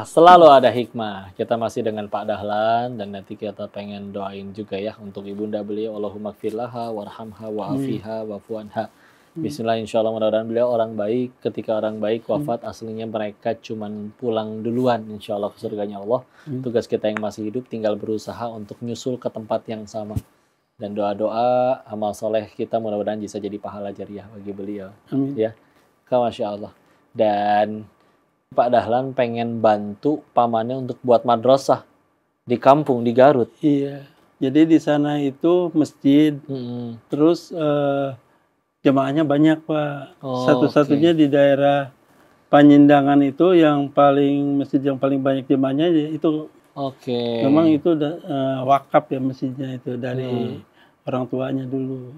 Selalu ada hikmah. Kita masih dengan Pak Dahlan dan nanti kita pengen doain juga ya untuk ibunda beliau. Allahumma gfirlaha warhamha wa'afiha wa'fuanha. Bismillah, insya Allah mudah-mudahan beliau orang baik. Ketika orang baik wafat aslinya mereka cuman pulang duluan insya Allah ke surganya Allah. Tugas kita yang masih hidup tinggal berusaha untuk nyusul ke tempat yang sama. Dan doa-doa amal soleh kita mudah-mudahan bisa jadi pahala jariah bagi beliau. Amin. Ya, Masya Allah. Dan Pak Dahlan pengen bantu pamannya untuk buat madrasah di kampung di Garut. Iya. Jadi di sana itu masjid, terus jemaahnya banyak Pak. Satu-satunya di daerah Panyendangan itu yang paling masjid yang paling banyak jemaahnya itu. Memang itu wakaf ya masjidnya itu dari orang tuanya dulu.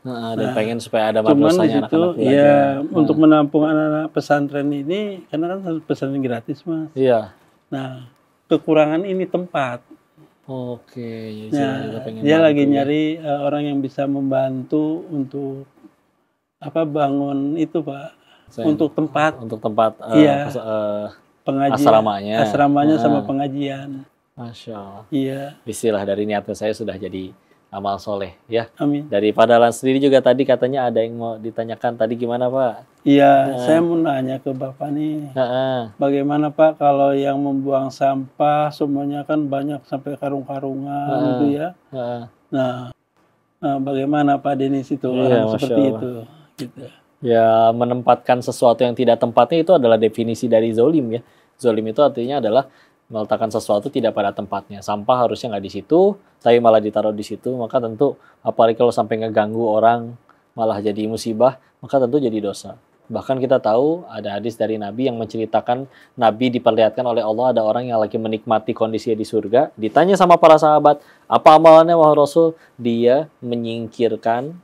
Dan pengen supaya ada madrasahnya anak-anak ya, untuk menampung anak-anak pesantren ini karena kan pesantren gratis Mas. Iya. Nah, kekurangan ini tempat. Dia lagi nyari orang yang bisa membantu untuk bangun itu Pak. Untuk tempat pengajian. Asramanya sama pengajian. Masya Allah. Iya. Bismillah, dari niatnya saya sudah jadi amal soleh ya. Amin. Dari Pak Dahlan sendiri juga tadi katanya ada yang mau ditanyakan tadi, gimana Pak? Iya, saya mau nanya ke Bapak nih. Bagaimana Pak kalau yang membuang sampah semuanya kan banyak sampai karung-karungan gitu ya. Nah, bagaimana Pak Denis itu orang seperti itu? Gitu. Ya, menempatkan sesuatu yang tidak tempatnya itu adalah definisi dari zolim ya. Zolim itu artinya adalah meletakkan sesuatu tidak pada tempatnya. Sampah harusnya nggak di situ, tapi malah ditaruh di situ. Maka tentu, apalagi kalau sampai ngeganggu orang, malah jadi musibah, maka tentu jadi dosa. Bahkan kita tahu ada hadis dari Nabi yang menceritakan Nabi diperlihatkan oleh Allah ada orang yang lagi menikmati kondisinya di surga. Ditanya sama para sahabat, apa amalannya wahai Rasul? Dia menyingkirkan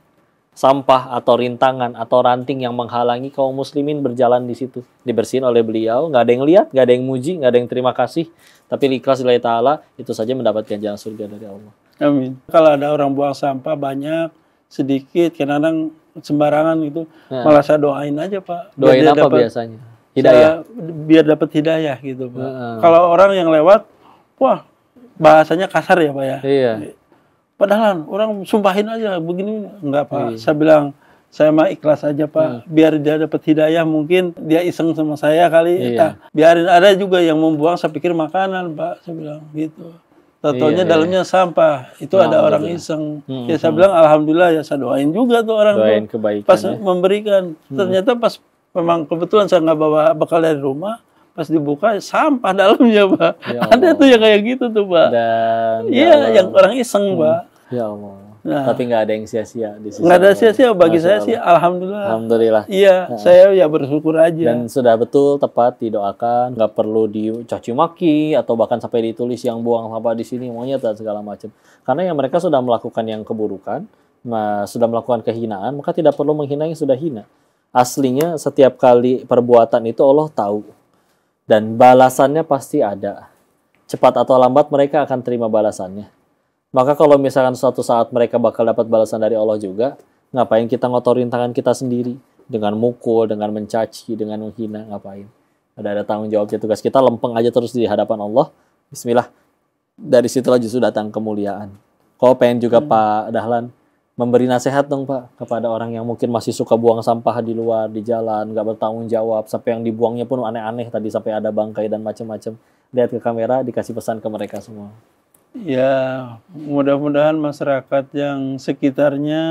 sampah atau rintangan atau ranting yang menghalangi kaum muslimin berjalan di situ. Dibersihin oleh beliau, nggak ada yang lihat, nggak ada yang muji, nggak ada yang terima kasih. Tapi ikhlas lillahi ta'ala, itu saja mendapatkan jalan surga dari Allah. Amin. Kalau ada orang buang sampah banyak, sedikit, kadang-kadang sembarangan gitu, malah saya doain aja Pak. Doain apa biasanya? Hidayah? Biar dapat hidayah gitu Pak. Kalau orang yang lewat, wah bahasanya kasar ya Pak ya. Iya. Padahal orang sumpahin aja begini, enggak Pak. Saya bilang, saya mah ikhlas aja Pak. Biar dia dapat hidayah, mungkin dia iseng sama saya kali. Biarin, ada juga yang membuang, saya pikir makanan Pak. Saya bilang gitu. Totalnya dalamnya sampah. Itu ada orang iseng. Ya saya bilang alhamdulillah ya, saya doain juga tuh orang doain tuh. Kebaikan, pas memberikan. Ternyata pas memang kebetulan saya nggak bawa bekal dari rumah. Pas dibuka sampah dalamnya Pak. Ya ada tuh yang kayak gitu tuh Pak. Dan yang orang iseng Pak. Ya Allah. Tapi nggak ada yang sia-sia di sisi. Nggak ada sia-sia bagi saya sih, alhamdulillah. Alhamdulillah. Iya, saya ya bersyukur aja. Dan sudah betul tepat didoakan, nggak perlu dicaci maki atau bahkan sampai ditulis yang buang sampah di sini monyet dan segala macam. Karena yang mereka sudah melakukan yang keburukan, sudah melakukan kehinaan, maka tidak perlu menghina yang sudah hina. Aslinya setiap kali perbuatan itu Allah tahu. Dan balasannya pasti ada. Cepat atau lambat mereka akan terima balasannya. Maka kalau misalkan suatu saat mereka bakal dapat balasan dari Allah juga, ngapain kita ngotorin tangan kita sendiri? Dengan mukul, dengan mencaci, dengan menghina, ngapain? Ada tanggung jawabnya, tugas kita lempeng aja terus di hadapan Allah. Bismillah. Dari situlah justru datang kemuliaan. Kalau pengen juga Pak Dahlan, memberi nasihat dong Pak, kepada orang yang mungkin masih suka buang sampah di luar, di jalan, nggak bertanggung jawab, sampai yang dibuangnya pun aneh-aneh tadi, sampai ada bangkai dan macam-macam. Lihat ke kamera, dikasih pesan ke mereka semua. Ya, mudah-mudahan masyarakat yang sekitarnya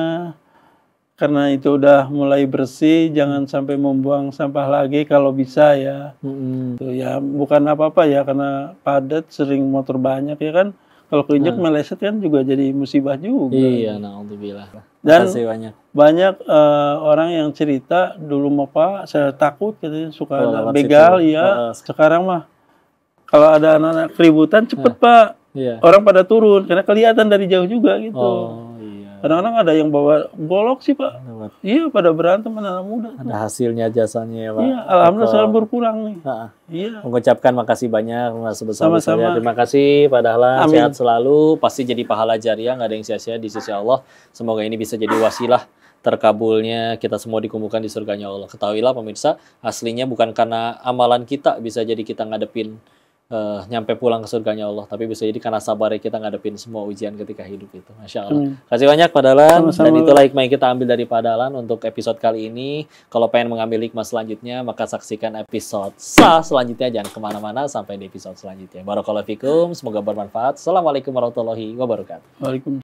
karena itu udah mulai bersih, jangan sampai membuang sampah lagi kalau bisa ya. Tuh, ya bukan apa-apa ya, karena padat, sering motor banyak ya kan. Kalau keinjak meleset kan juga jadi musibah juga. Iya, na'udzubillah. Dan banyak orang yang cerita dulu mah Pak, saya takut katanya suka ada begal ya. Sekarang mah kalau ada anak-anak keributan cepet Pak. Orang pada turun karena kelihatan dari jauh juga gitu. Kadang-kadang ada yang bawa golok sih Pak. Iya, pada berantem anak muda. Ada hasilnya jasanya ya Pak. Iya, alhamdulillah sekarang berkurang nih. Iya. Mengucapkan makasih banyak sebesar-besarnya. Terima kasih Pak Dahlan. Sehat selalu. Pasti jadi pahala jariah, nggak ada yang sia-sia di sisi Allah. Semoga ini bisa jadi wasilah terkabulnya kita semua dikumpulkan di surganya Allah. Ketahuilah pemirsa, aslinya bukan karena amalan kita bisa jadi kita ngadepin nyampe pulang ke surganya Allah, tapi bisa jadi karena sabarnya kita ngadepin semua ujian ketika hidup itu. Masya Allah. Kasih banyak Pak Dahlan. Dan itulah hikmah yang kita ambil dari Pak Dahlan untuk episode kali ini. Kalau pengen mengambil hikmah selanjutnya, maka saksikan episode selanjutnya. Jangan kemana-mana sampai di episode selanjutnya. Barakallahu fikum. Semoga bermanfaat. Assalamualaikum warahmatullahi wabarakatuh. Waalaikumsalam.